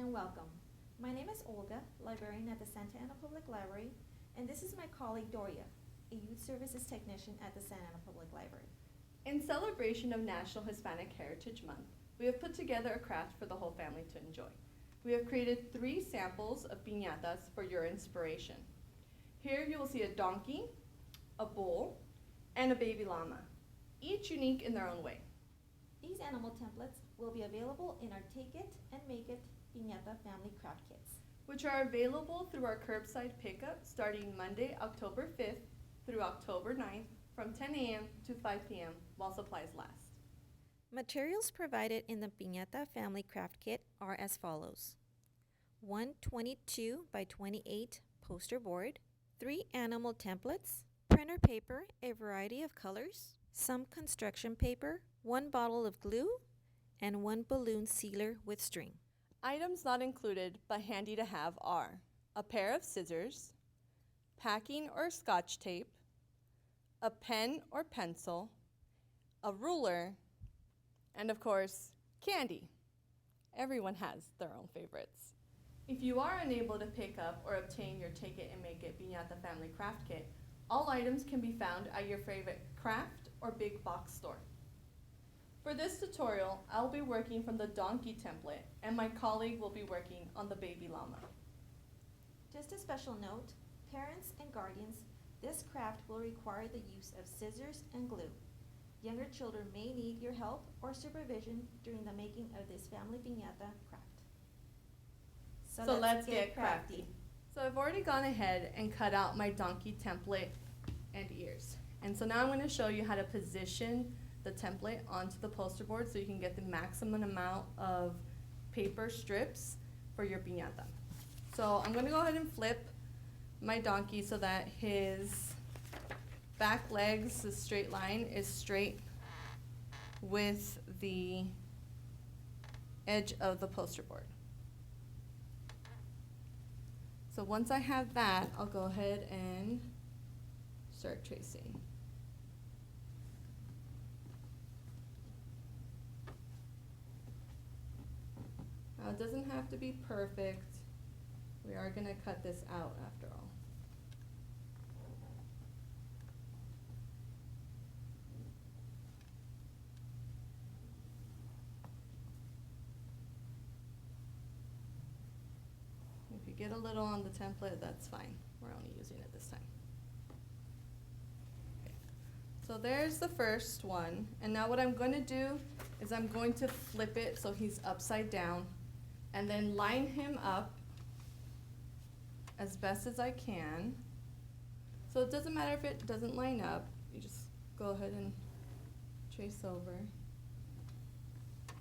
and welcome. My name is Olga, librarian at the Santa Ana Public Library, and this is my colleague Doria, a youth services technician at the Santa Ana Public Library. In celebration of National Hispanic Heritage Month, we have put together a craft for the whole family to enjoy. We have created 3 samples of piñatas for your inspiration. Here you will see a donkey, a bull, and a baby llama, each unique in their own way. These animal templates will be available in our Take It and Make It Piñata Family Craft Kits, which are available through our curbside pickup starting Monday, October 5th through October 9th from 10 a.m. to 5 p.m. while supplies last. Materials provided in the Piñata Family Craft Kit are as follows: 1 22 by 28 poster board, 3 animal templates, printer paper, a variety of colors, some construction paper, 1 bottle of glue, and 1 balloon sealer with string. Items not included but handy to have are a pair of scissors, packing or scotch tape, a pen or pencil, a ruler, and of course, candy. Everyone has their own favorites. If you are unable to pick up or obtain your Take It and Make It Piñata Family Craft Kit, all items can be found at your favorite craft or big box store. For this tutorial, I'll be working from the donkey template, and my colleague will be working on the baby llama. Just a special note, parents and guardians, this craft will require the use of scissors and glue. Younger children may need your help or supervision during the making of this family piñata craft. So let's get crafty. So I've already gone ahead and cut out my donkey template and ears. And so now I'm going to show you how to position the template onto the poster board so you can get the maximum amount of paper strips for your piñata. So I'm going to go ahead and flip my donkey so that his back legs, the straight line, is straight with the edge of the poster board. So once I have that, I'll go ahead and start tracing. Now it doesn't have to be perfect. We are going to cut this out after all. If you get a little on the template, that's fine. We're only using it this time. Okay. So there's the first one. And now what I'm going to do is I'm going to flip it so he's upside down and then line him up as best as I can. So it doesn't matter if it doesn't line up. You just go ahead and trace over.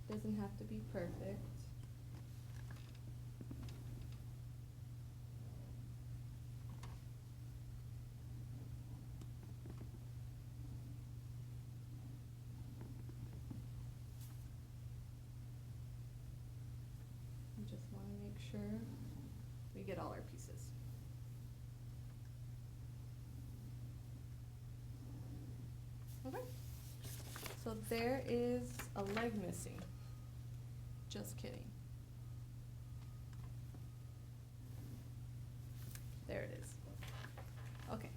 Doesn't have to be perfect. Just want to make sure we get all our pieces. Okay, so there is a leg missing. Just kidding. There it is. Okay,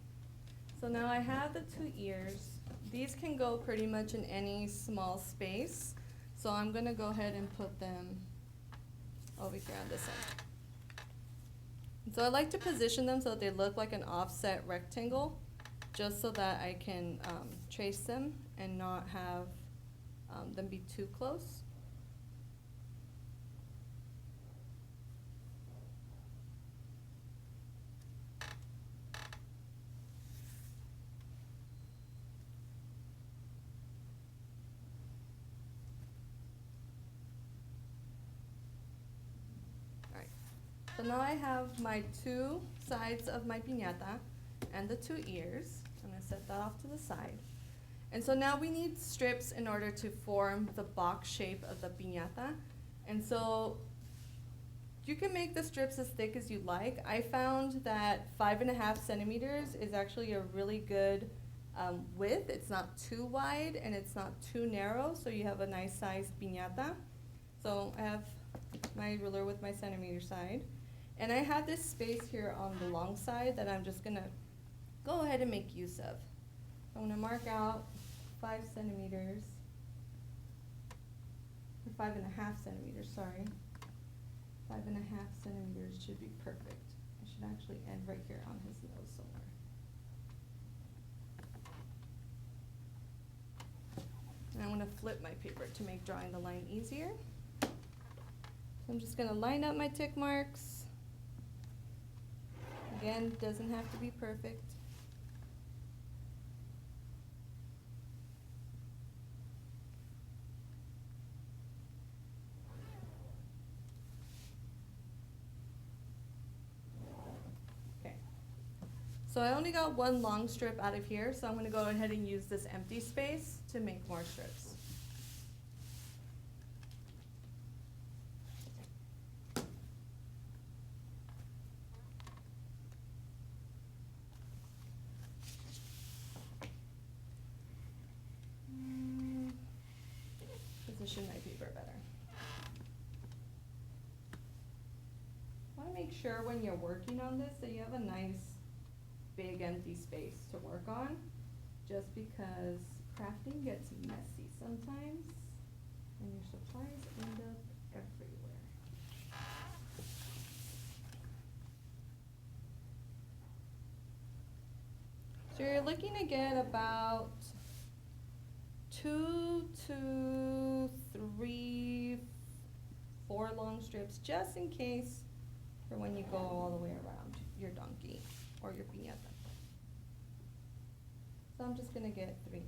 so now I have the 2 ears. These can go pretty much in any small space. So I'm going to go ahead and put them over here on this side. And so I like to position them so that they look like an offset rectangle, just so that I can trace them and not have them be too close. So now I have my 2 sides of my piñata and the 2 ears. I'm going to set that off to the side. And so now we need strips in order to form the box shape of the piñata. And so you can make the strips as thick as you like. I found that 5.5 centimeters is actually a really good width. It's not too wide and it's not too narrow, so you have a nice sized piñata. So I have my ruler with my centimeter side. And I have this space here on the long side that I'm just gonna go ahead and make use of. I'm gonna mark out 5 centimeters, or 5.5 centimeters, sorry. 5.5 centimeters should be perfect. I should actually end right here on his nose somewhere. And I'm gonna flip my paper to make drawing the line easier. So I'm just gonna line up my tick marks. Again, doesn't have to be perfect. Okay. So I only got one long strip out of here, so I'm gonna go ahead and use this empty space to make more strips. Position my paper better. I want to make sure when you're working on this that you have a nice big empty space to work on, just because crafting gets messy sometimes and your supplies end up everywhere. So you're looking to get about 2 to 3, 4 long strips, just in case for when you go all the way around your donkey or your piñata. So I'm just gonna get 3.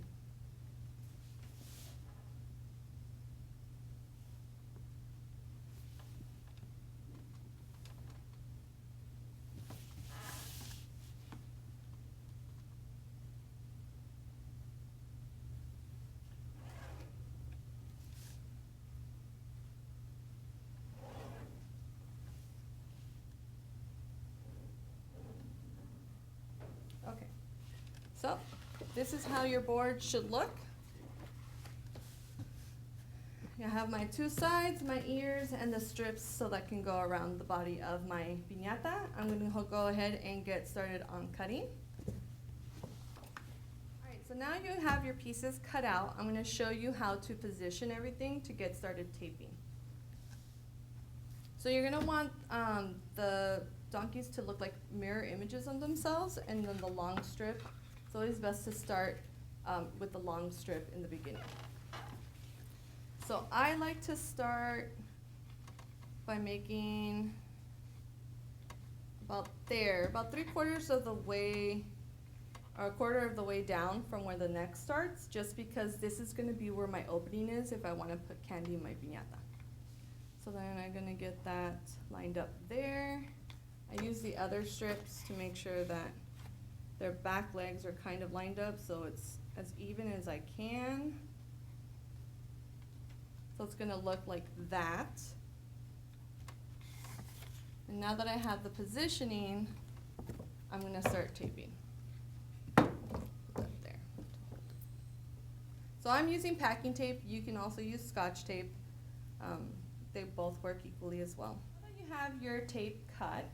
Okay, so this is how your board should look. I have my 2 sides, my ears, and the strips so that can go around the body of my piñata. I'm gonna go ahead and get started on cutting. Alright, so now you have your pieces cut out. I'm gonna show you how to position everything to get started taping. So you're gonna want the donkeys to look like mirror images of themselves, and then the long strip. It's always best to start with the long strip in the beginning. So I like to start by making about 3/4 of the way, or 1/4 of the way down from where the neck starts, just because this is gonna be where my opening is if I wanna put candy in my piñata. So then I'm gonna get that lined up there. I use the other strips to make sure that their back legs are kind of lined up so it's as even as I can. So it's gonna look like that. And now that I have the positioning, I'm gonna start taping. Put that there. So I'm using packing tape. You can also use Scotch tape. They both work equally as well. Now that you have your tape cut,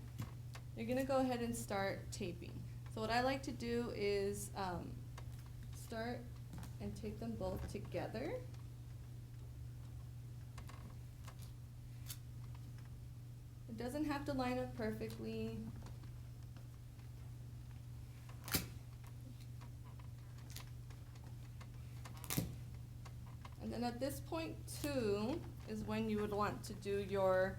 you're gonna go ahead and start taping. So what I like to do is start and tape them both together. It doesn't have to line up perfectly. And then at this point too is when you would want to do your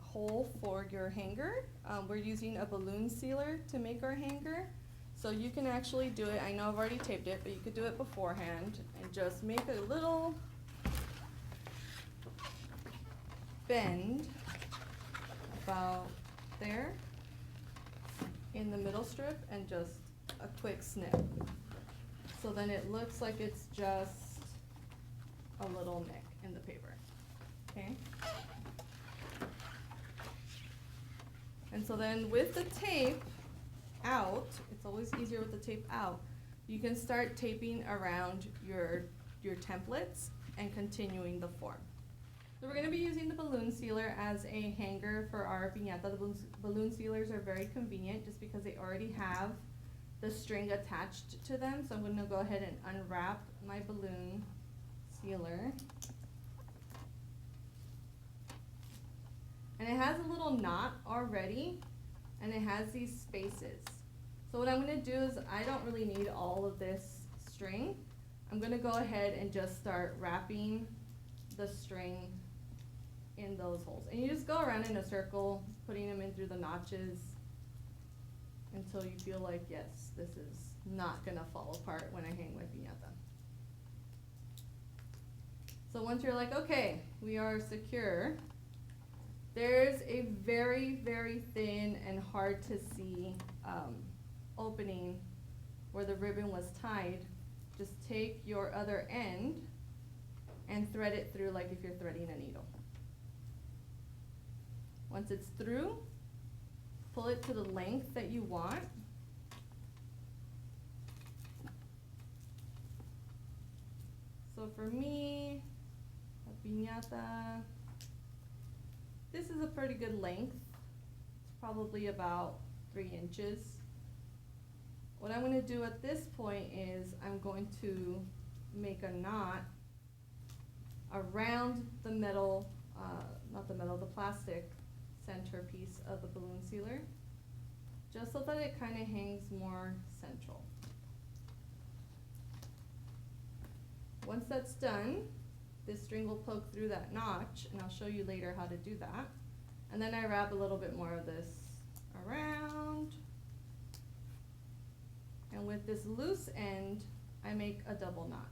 hole for your hanger. We're using a balloon sealer to make our hanger. So you can actually do it, I know I've already taped it, but you could do it beforehand and just make a little bend about there in the middle strip and just a quick snip. So then it looks like it's just a little nick in the paper, okay? And so then with the tape out, it's always easier with the tape out, you can start taping around your templates and continuing the form. So we're going to be using the balloon sealer as a hanger for our piñata. The balloon sealers are very convenient just because they already have the string attached to them. So I'm going to go ahead and unwrap my balloon sealer. And it has a little knot already, and it has these spaces. So what I'm going to do is, I don't really need all of this string. I'm going to go ahead and just start wrapping the string in those holes. And you just go around in a circle, putting them in through the notches until you feel like, yes, this is not going to fall apart when I hang my piñata. So once you're like, okay, we are secure, there's a very, very thin and hard to see opening where the ribbon was tied. Just take your other end and thread it through like if you're threading a needle. Once it's through, pull it to the length that you want. So for me, a piñata, this is a pretty good length. It's probably about 3 inches. What I'm going to do at this point is I'm going to make a knot around the metal, the plastic centerpiece of the balloon sealer, just so that it kind of hangs more central. Once that's done, this string will poke through that notch, and I'll show you later how to do that. And then I wrap a little bit more of this around. And with this loose end, I make a double knot.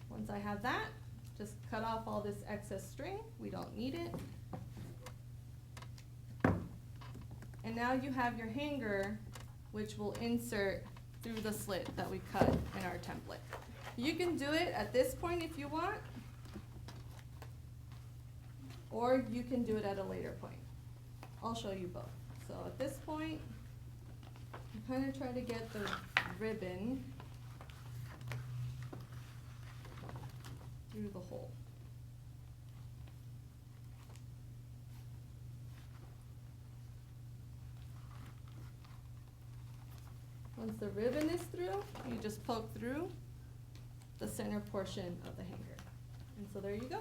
Once I have that, just cut off all this excess string. We don't need it. And now you have your hanger, which will insert through the slit that we cut in our template. You can do it at this point if you want, or you can do it at a later point. I'll show you both. So at this point, you kind of try to get the ribbon through the hole. Once the ribbon is through, you just poke through the center portion of the hanger. And so there you go.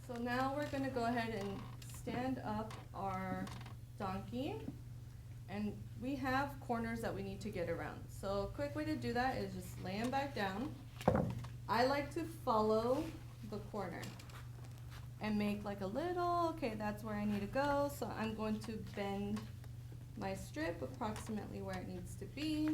So now we're going to go ahead and stand up our donkey. And we have corners that we need to get around. So a quick way to do that is just lay them back down. I like to follow the corner and make like a little, okay, that's where I need to go. So I'm going to bend my strip approximately where it needs to be.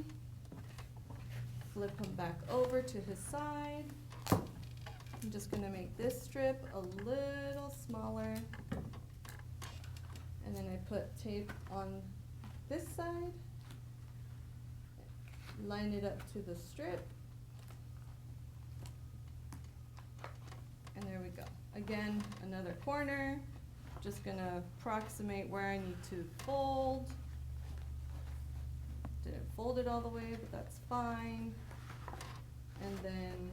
Flip him back over to his side. I'm just going to make this strip a little smaller. And then I put tape on this side. Line it up to the strip. And there we go. Again, another corner. Just going to approximate where I need to fold. Didn't fold it all the way, but that's fine. And then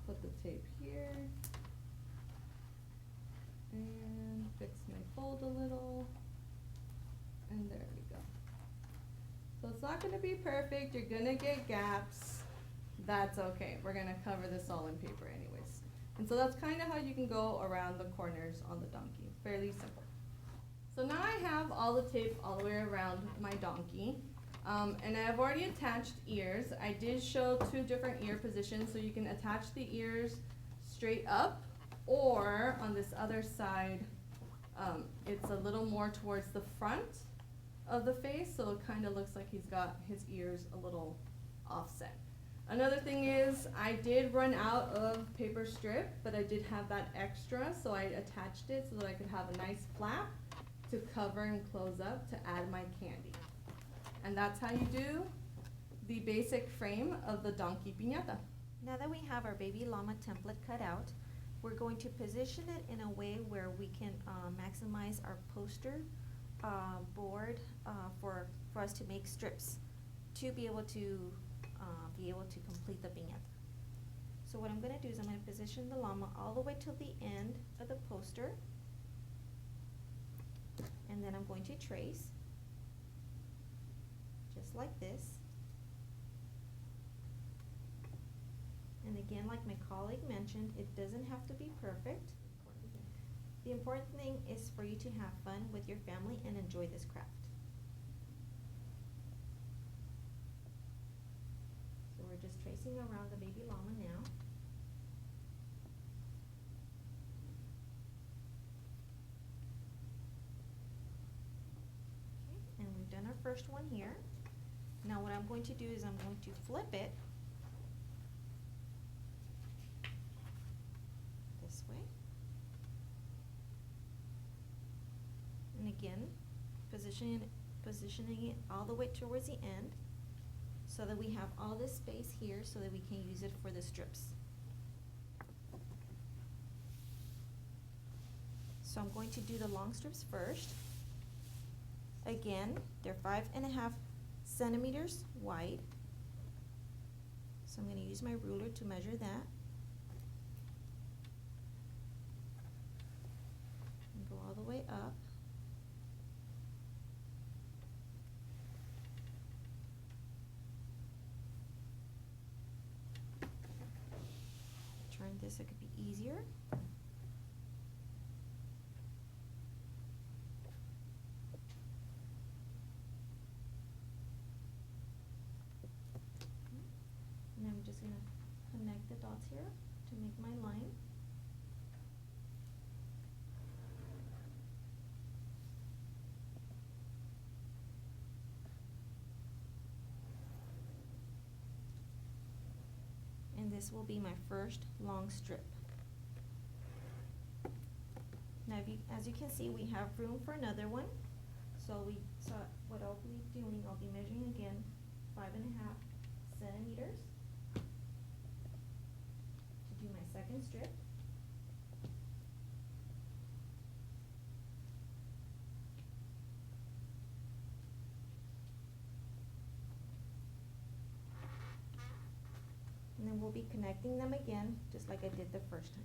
put the tape here. And fix my fold a little. And there we go. So it's not going to be perfect. You're going to get gaps. That's okay. We're going to cover this all in paper anyways. And so that's kind of how you can go around the corners on the donkey. Fairly simple. So now I have all the tape all the way around my donkey. And I've already attached ears. I did show 2 different ear positions, so you can attach the ears straight up, or on this other side, it's a little more towards the front of the face, so it kind of looks like he's got his ears a little offset. Another thing is, I did run out of paper strip, but I did have that extra, so I attached it so that I could have a nice flap to cover and close up to add my candy. And that's how you do the basic frame of the donkey piñata. Now that we have our baby llama template cut out, we're going to position it in a way where we can maximize our poster board for us to make strips to be able to complete the piñata. So what I'm going to do is I'm going to position the llama all the way till the end of the poster, and then I'm going to trace just like this. And again, like my colleague mentioned, it doesn't have to be perfect. The important thing is for you to have fun with your family and enjoy this craft. So we're just tracing around the baby llama now. Okay, and we've done our first one here. Now what I'm going to do is I'm going to flip it this way. And again, positioning it all the way towards the end so that we have all this space here so that we can use it for the strips. So I'm going to do the long strips first. Again, they're 5.5 centimeters wide. So I'm going to use my ruler to measure that. And go all the way up. Turn this, it could be easier. And I'm just going to connect the dots here to make my line. And this will be my first long strip. Now, as you can see, we have room for another one. So what I'll be doing, I'll be measuring again 5.5 centimeters to do my second strip. And then we'll be connecting them again, just like I did the first time.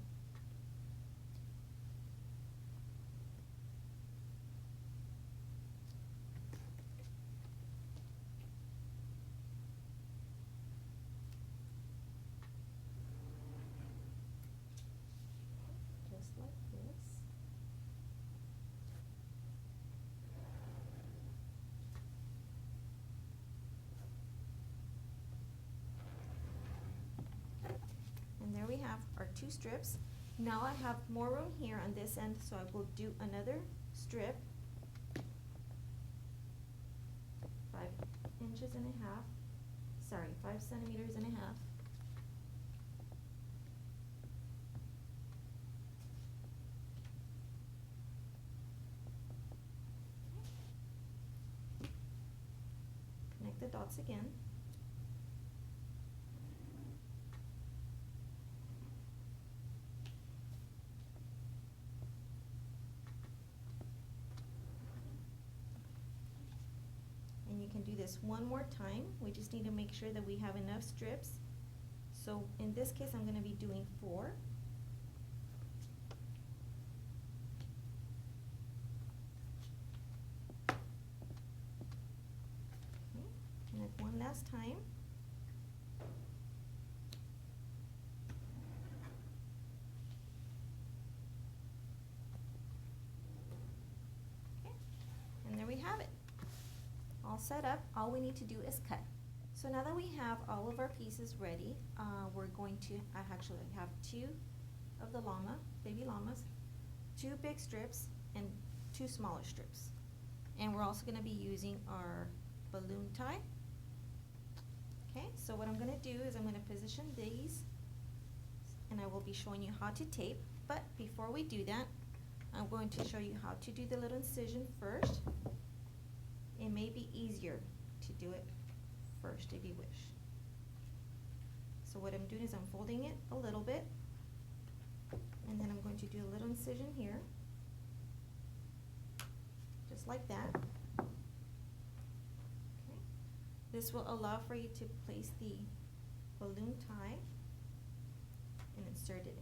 Just like this. And there we have our two strips. Now I have more room here on this end, so I will do another strip, 5 centimeters and a half. Connect the dots again. And you can do this one more time. We just need to make sure that we have enough strips. So in this case, I'm going to be doing 4. Okay. Connect one last time. Okay. And there we have it. All set up. All we need to do is cut. So now that we have all of our pieces ready, we're going to actually have 2 of the llama, baby llamas, 2 big strips and 2 smaller strips. And we're also going to be using our balloon tie. Okay, so what I'm going to do is I'm going to position these, and I will be showing you how to tape. But before we do that, I'm going to show you how to do the little incision first. It may be easier to do it first if you wish. So what I'm doing is I'm folding it a little bit, and then I'm going to do a little incision here, just like that. Okay. This will allow for you to place the balloon tie and insert it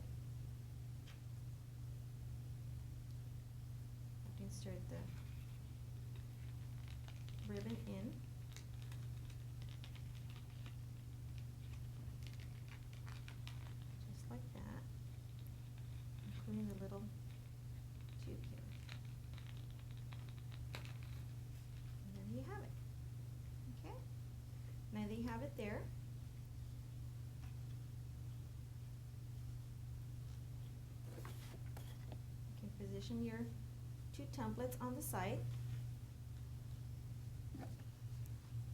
in. Insert the ribbon in. Just like that, including the little tube here. And there you have it. Okay? Now that you have it there, you can position your 2 templates on the side,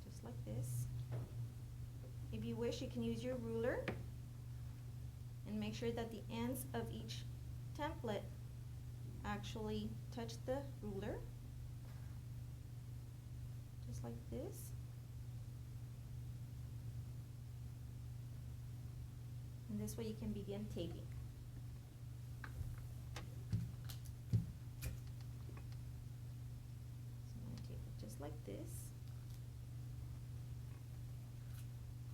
just like this. If you wish, you can use your ruler and make sure that the ends of each template actually touch the ruler, just like this. And this way you can begin taping. Like this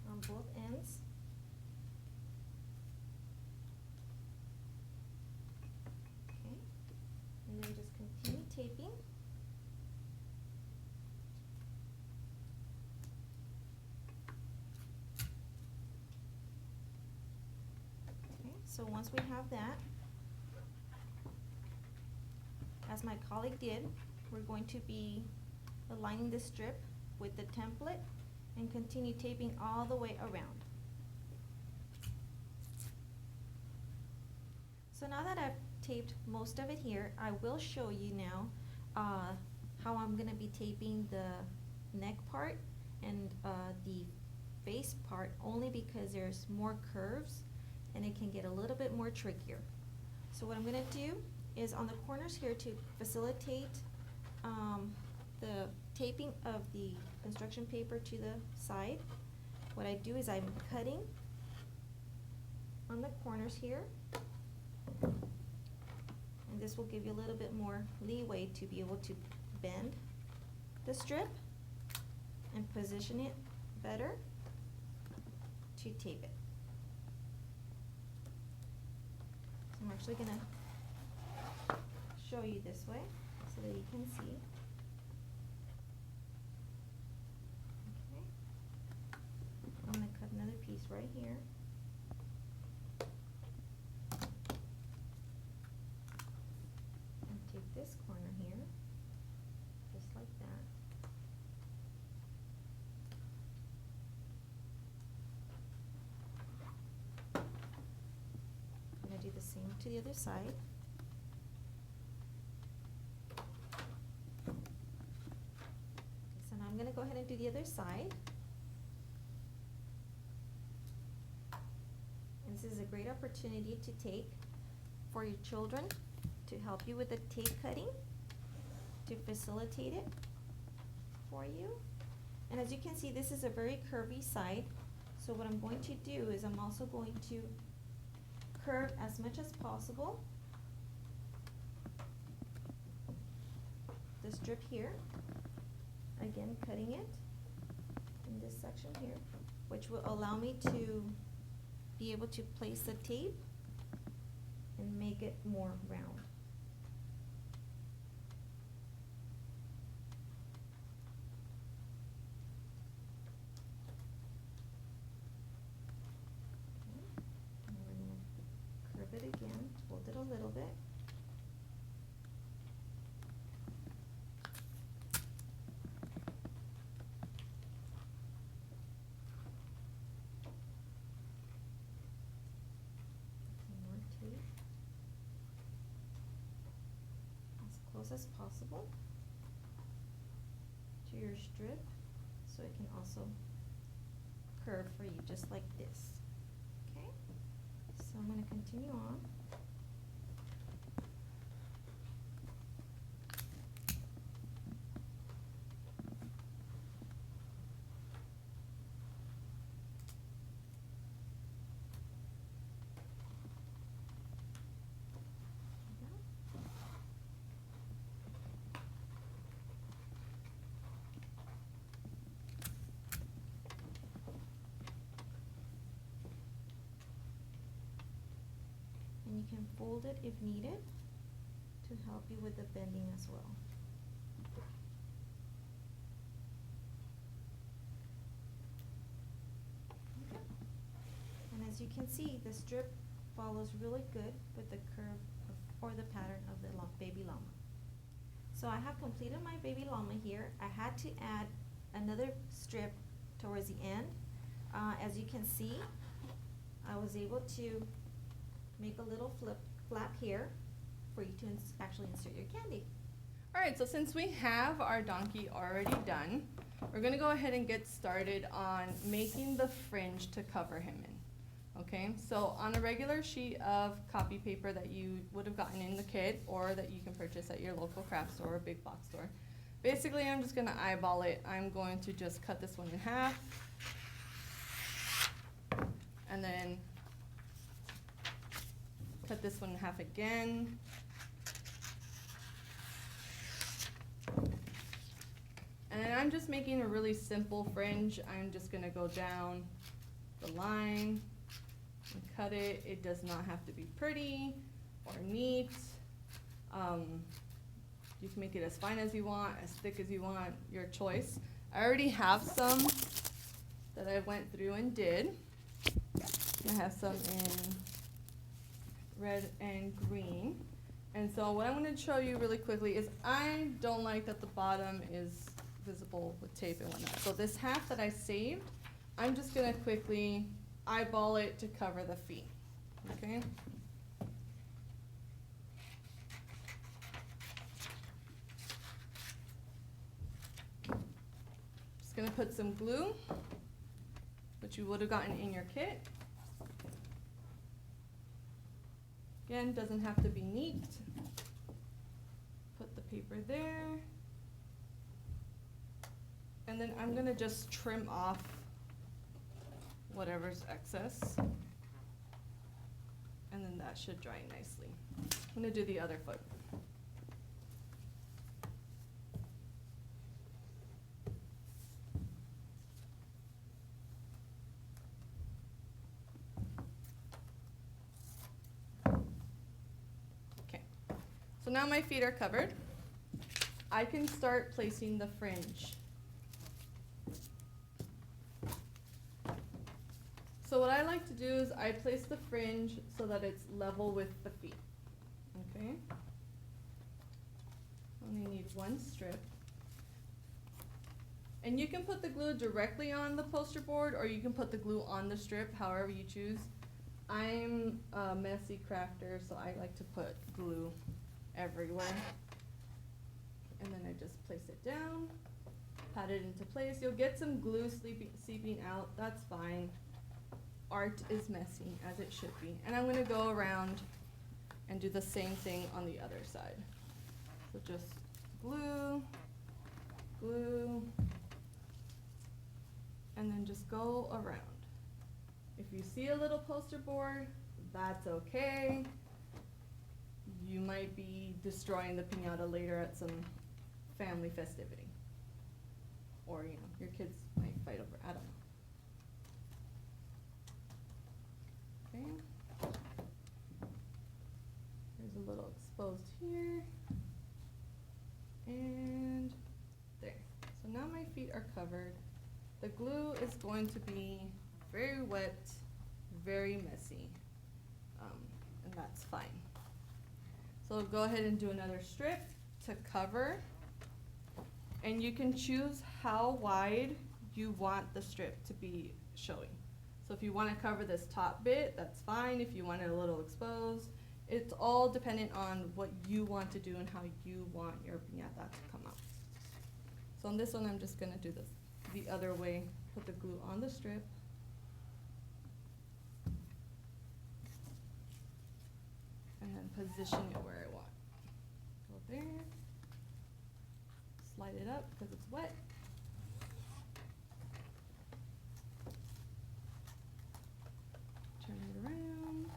on both ends. Okay, and then just continue taping. Okay, so once we have that, as my colleague did, we're going to be aligning the strip with the template and continue taping all the way around. So now that I've taped most of it here, I will show you now how I'm going to be taping the neck part and the face part, only because there's more curves and it can get a little bit more trickier. So what I'm going to do is on the corners here, to facilitate the taping of the construction paper to the side, what I do is I'm cutting on the corners here, and this will give you a little bit more leeway to be able to bend the strip and position it better to tape it. So I'm actually going to show you this way so that you can see. I'm going to cut another piece right here. And take this corner here, just like that. I'm going to do the same to the other side. Okay, so now I'm going to go ahead and do the other side. This is a great opportunity to take for your children to help you with the tape cutting, to facilitate it for you. And as you can see, this is a very curvy side. So what I'm going to do is I'm also going to curve as much as possible the strip here, again cutting it in this section here, which will allow me to be able to place the tape and make it more round. Okay. And we're going to curve it again, fold it a little bit. As possible to your strip, so it can also curve for you just like this. Okay, so I'm going to continue on. can fold it if needed to help you with the bending as well. Okay. And as you can see, the strip follows really good with the curve or the pattern of the baby llama. So I have completed my baby llama here. I had to add another strip towards the end. As you can see, I was able to make a little flap here for you to actually insert your candy. All right, so since we have our donkey already done, we're gonna go ahead and get started on making the fringe to cover him in. Okay, so on a regular sheet of copy paper that you would have gotten in the kit or that you can purchase at your local craft store or big box store, basically I'm just gonna eyeball it. I'm going to just cut this one in half and then cut this one in half again. And then I'm just making a really simple fringe. I'm just gonna go down the line and cut it. It does not have to be pretty or neat. You can make it as fine as you want, as thick as you want, your choice. I already have some that I went through and did. I have some in red and green. And so what I'm going to show you really quickly is I don't like that the bottom is visible with tape and whatnot. So this half that I saved, I'm just going to quickly eyeball it to cover the feet. Okay? Just going to put some glue, which you would have gotten in your kit. Again, doesn't have to be neat. Put the paper there. And then I'm gonna just trim off whatever's excess. And then that should dry nicely. I'm gonna do the other foot. So now my feet are covered. I can start placing the fringe. So what I like to do is I place the fringe so that it's level with the feet. Okay? Only need one strip. And you can put the glue directly on the poster board or you can put the glue on the strip, however you choose. I'm a messy crafter, so I like to put glue everywhere. And then I just place it down, pat it into place. You'll get some glue seeping out, that's fine. Art is messy, as it should be. And I'm gonna go around and do the same thing on the other side. So just glue, glue, and then just go around. If you see a little poster board, that's okay. You might be destroying the piñata later at some family festivity. Or, you know, your kids might fight over, I don't know. Okay. There's a little exposed here. And there. So now my feet are covered. The glue is going to be very wet, very messy, and that's fine. So go ahead and do another strip to cover, and you can choose how wide you want the strip to be showing. So if you want to cover this top bit, that's fine. If you want it a little exposed, it's all dependent on what you want to do and how you want your piñata to come out. So on this one, I'm just gonna do this the other way. Put the glue on the strip. And then position it where I want. Go there. Slide it up because it's wet. Turn it around.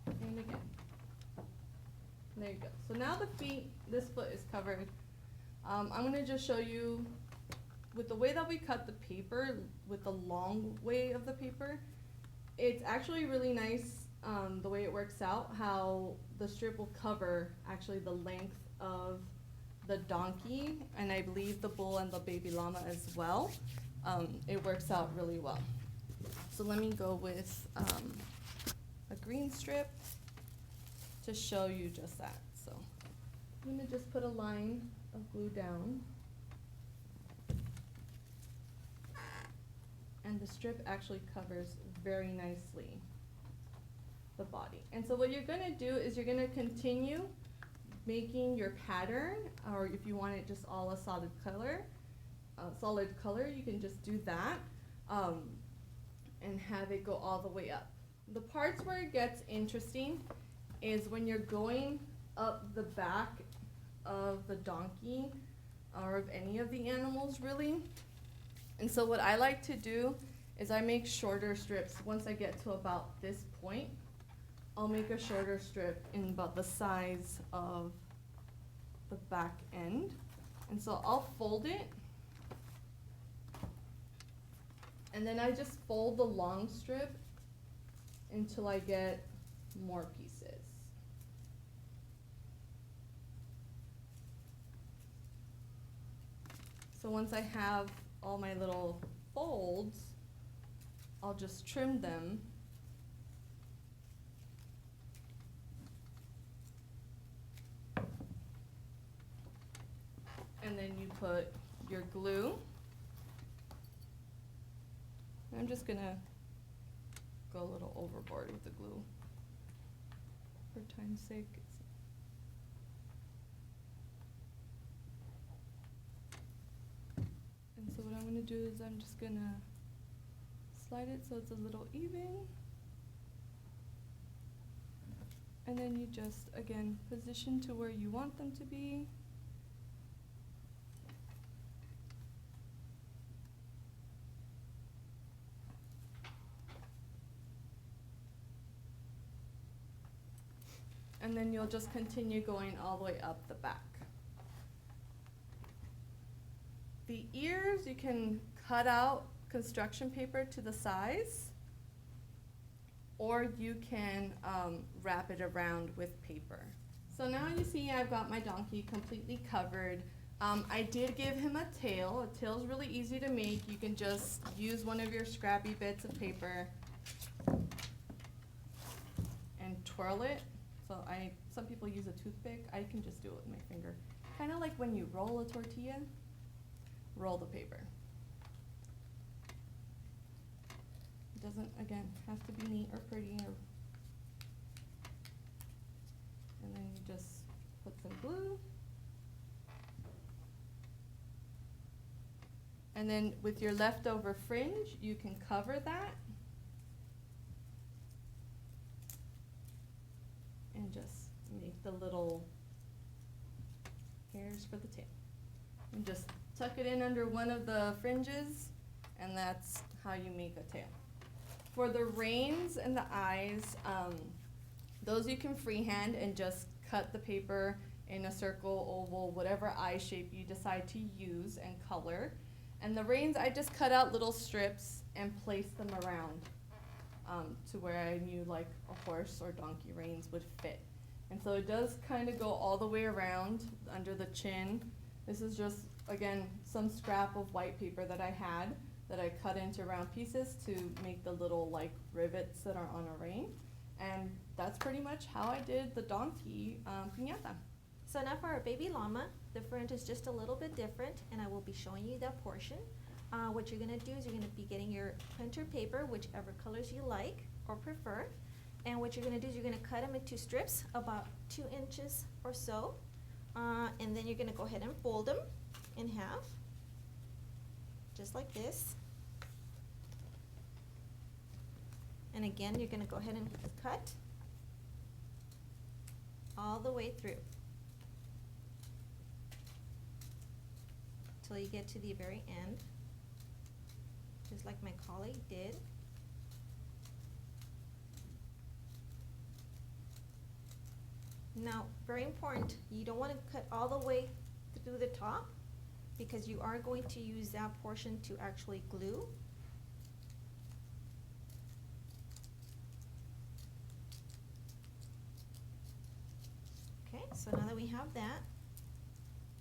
And again. There you go. So now the feet, this foot is covered. I'm going to just show you with the way that we cut the paper, with the long way of the paper, It's actually really nice the way it works out, how the strip will cover actually the length of the donkey, and I believe the bull and the baby llama as well. It works out really well. So let me go with a green strip to show you just that. So I'm going to just put a line of glue down. And the strip actually covers very nicely the body. And so what you're going to do is you're going to continue making your pattern, or if you want it just all a solid color, you can just do that and have it go all the way up. The parts where it gets interesting is when you're going up the back of the donkey or of any of the animals really. And so what I like to do is I make shorter strips. Once I get to about this point, I'll make a shorter strip in about the size of the back end. And so I'll fold it, and then I just fold the long strip until I get more pieces. So once I have all my little folds, I'll just trim them. And then you put your glue. I'm just gonna go a little overboard with the glue for time's sake. And so what I'm gonna do is I'm just gonna slide it so it's a little even. And then you just, again, position to where you want them to be. And then you'll just continue going all the way up the back. The ears, you can cut out construction paper to the size, or you can wrap it around with paper. So now you see I've got my donkey completely covered. I did give him a tail. A tail's really easy to make. You can just use one of your scrappy bits of paper and twirl it. So some people use a toothpick. I can just do it with my finger. Kind of like when you roll a tortilla, roll the paper. It doesn't, again, have to be neat or pretty. And then you just put some glue. And then with your leftover fringe, you can cover that. And just make the little hairs for the tail. And just tuck it in under one of the fringes, and that's how you make a tail. For the reins and the eyes, those you can freehand and just cut the paper in a circle, oval, whatever eye shape you decide to use and color. And the reins, I just cut out little strips and place them around to where I knew like a horse or donkey reins would fit. And so it does kind of go all the way around under the chin. This is just, again, some scrap of white paper that I had that I cut into round pieces to make the little like rivets that are on a rein. And that's pretty much how I did the donkey piñata. So now for our baby llama, the fringe is just a little bit different, and I will be showing you that portion. What you're gonna do is you're gonna be getting your printer paper, whichever colors you like or prefer. And what you're gonna do is you're gonna cut them into strips about 2 inches or so. And then you're gonna go ahead and fold them in half, just like this. And again, you're gonna go ahead and cut all the way through till you get to the very end, just like my colleague did. Now, very important, you don't want to cut all the way through the top because you are going to use that portion to actually glue. So now that we have that,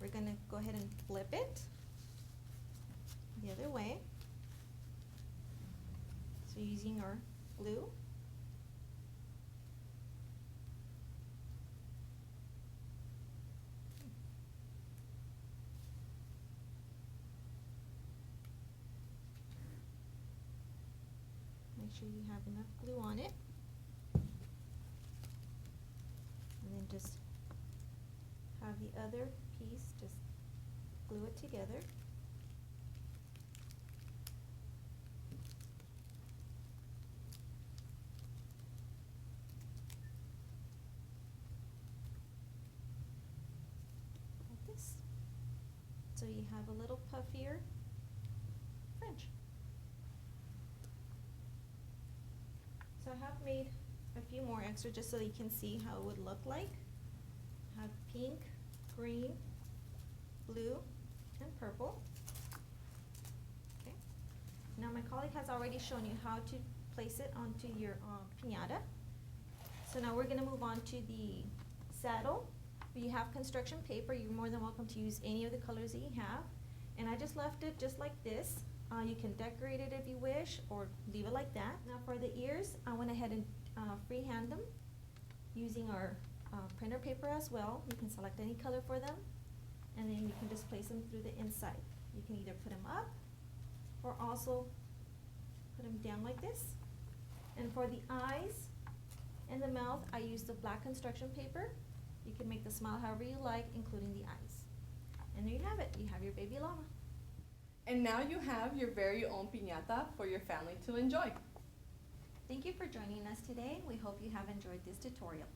we're gonna go ahead and flip it the other way. So using our glue. Make sure you have enough glue on it. And then just have the other piece, just glue it together. Like this. So you have a little puffier fringe. So I have made a few more extra just so you can see how it would look like. I have pink, green, blue, and purple. Okay. Now my colleague has already shown you how to place it onto your piñata. So now we're gonna move on to the saddle. If you have construction paper, you're more than welcome to use any of the colors that you have. And I just left it just like this. You can decorate it if you wish, or leave it like that. Now for the ears, I went ahead and freehand them using our printer paper as well. You can select any color for them, and then you can just place them through the inside. You can either put them up, or also put them down like this. And for the eyes and the mouth, I used the black construction paper. You can make the smile however you like, including the eyes. And there you have it. You have your baby llama. And now you have your very own piñata for your family to enjoy. Thank you for joining us today. We hope you have enjoyed this tutorial.